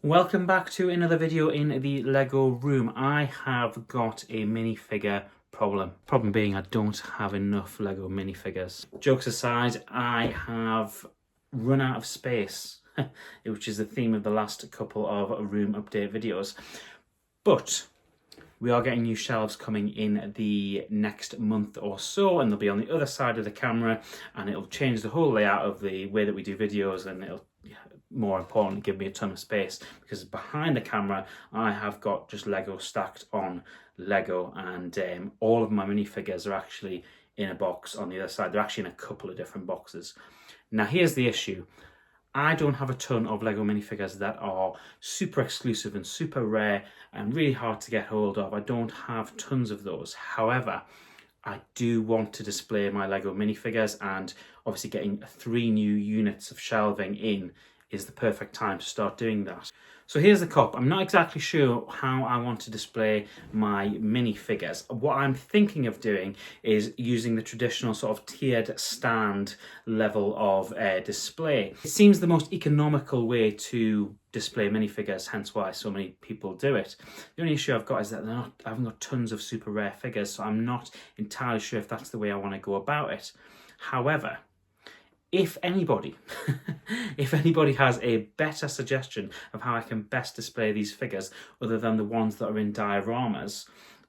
Welcome back to another video in the Lego room. I have got a minifigure problem. Problem being I don't have enough Lego minifigures. Jokes aside, I have run out of space, which is the theme of the last couple of room update videos. But we are getting new shelves coming in the next month or so, and they'll be on the other side of the camera, and it'll change the whole layout of the way that we do videos, and it'll more importantly give me a ton of space, because behind the camera I have got just Lego stacked on Lego, and all of my minifigures are actually in a box on the other side. They're actually in a couple of different boxes. Now here's the issue. I don't have a ton of Lego minifigures that are super exclusive and super rare and really hard to get hold of. I don't have tons of those. However, I do want to display my Lego minifigures, and obviously getting 3 new units of shelving in is the perfect time to start doing that. So here's the cup. I'm not exactly sure how I want to display my minifigures. What I'm thinking of doing is using the traditional sort of tiered stand level of display. It seems the most economical way to display minifigures, hence why so many people do it. The only issue I've got is that I haven't got tons of super rare figures, so I'm not entirely sure if that's the way I want to go about it. However, if anybody has a better suggestion of how I can best display these figures other than the ones that are in dioramas,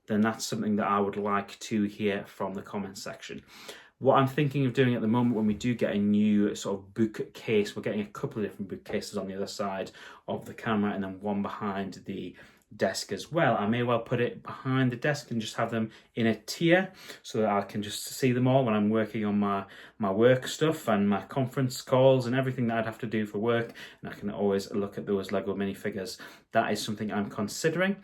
then that's something that I would like to hear from the comments section. What I'm thinking of doing at the moment, when we do get a new sort of bookcase, we're getting a couple of different bookcases on the other side of the camera and then one behind the desk as well. I may well put it behind the desk and just have them in a tier so that I can just see them all when I'm working on my work stuff and my conference calls and everything that I'd have to do for work, and I can always look at those Lego minifigures. That is something I'm considering,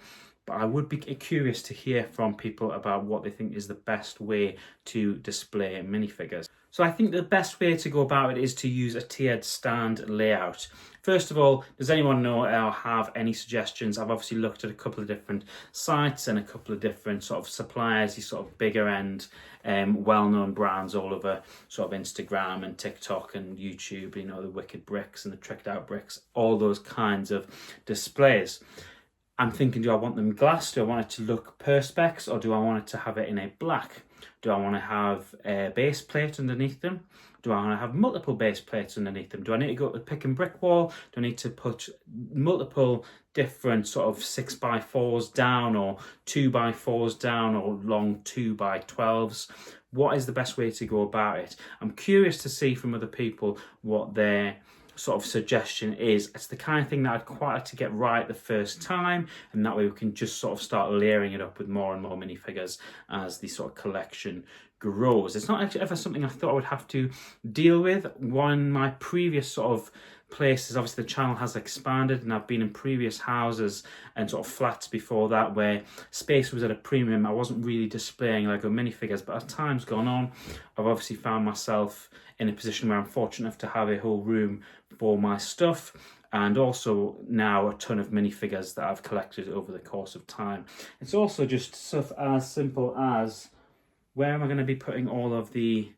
but I would be curious to hear from people about what they think is the best way to display minifigures. So I think the best way to go about it is to use a tiered stand layout. First of all, does anyone know or have any suggestions? I've obviously looked at a couple of different sites and a couple of different sort of suppliers, these sort of bigger end, well-known brands all over sort of Instagram and TikTok and YouTube, you know, the WickedBricks and the Trickedoutbricks, all those kinds of displays. I'm thinking, do I want them glass? Do I want it to look perspex, or do I want it to have it in a black? Do I want to have a base plate underneath them? Do I want to have multiple base plates underneath them? Do I need to go to pick and brick wall? Do I need to put multiple different sort of 6x4s down, or 2x4s down, or long 2x12s? What is the best way to go about it? I'm curious to see from other people what their sort of suggestion is. It's the kind of thing that I'd quite like to get right the first time, and that way we can just sort of start layering it up with more and more minifigures as the sort of collection grows. It's not actually ever something I thought I would have to deal with. One, my previous sort of places, obviously the channel has expanded, and I've been in previous houses and sort of flats before that where space was at a premium. I wasn't really displaying Lego minifigures, but as time's gone on, I've obviously found myself in a position where I'm fortunate enough to have a whole room for my stuff, and also now a ton of minifigures that I've collected over the course of time. It's also just stuff as simple as, where am I going to be putting all of the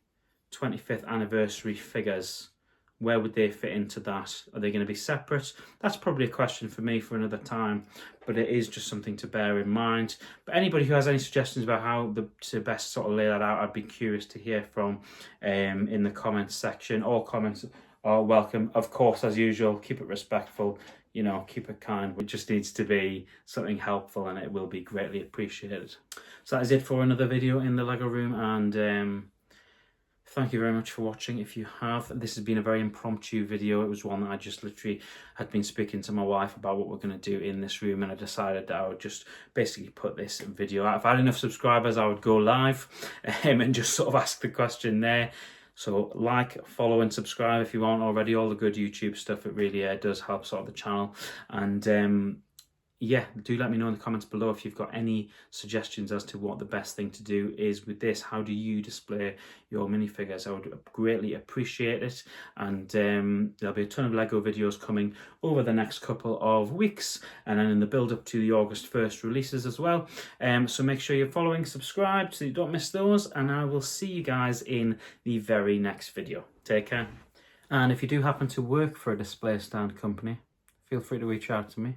25th anniversary figures? Where would they fit into that? Are they going to be separate? That's probably a question for me for another time, but it is just something to bear in mind. But anybody who has any suggestions about how to best sort of lay that out, I'd be curious to hear from in the comments section. All comments are welcome. Of course, as usual, keep it respectful, you know, keep it kind. It just needs to be something helpful, and it will be greatly appreciated. So that is it for another video in the Lego room, and thank you very much for watching. If you have, this has been a very impromptu video. It was one that I just literally had been speaking to my wife about what we're going to do in this room, and I decided that I would just basically put this video out. If I had enough subscribers, I would go live and just sort of ask the question there. So like, follow and subscribe if you aren't already. All the good YouTube stuff, it really does help sort of the channel. And yeah, do let me know in the comments below if you've got any suggestions as to what the best thing to do is with this. How do you display your minifigures? I would greatly appreciate it. And there'll be a ton of Lego videos coming over the next couple of weeks, and then in the build up to the August 1st releases as well. So make sure you're following, subscribe so you don't miss those, and I will see you guys in the very next video. Take care. And if you do happen to work for a display stand company, feel free to reach out to me.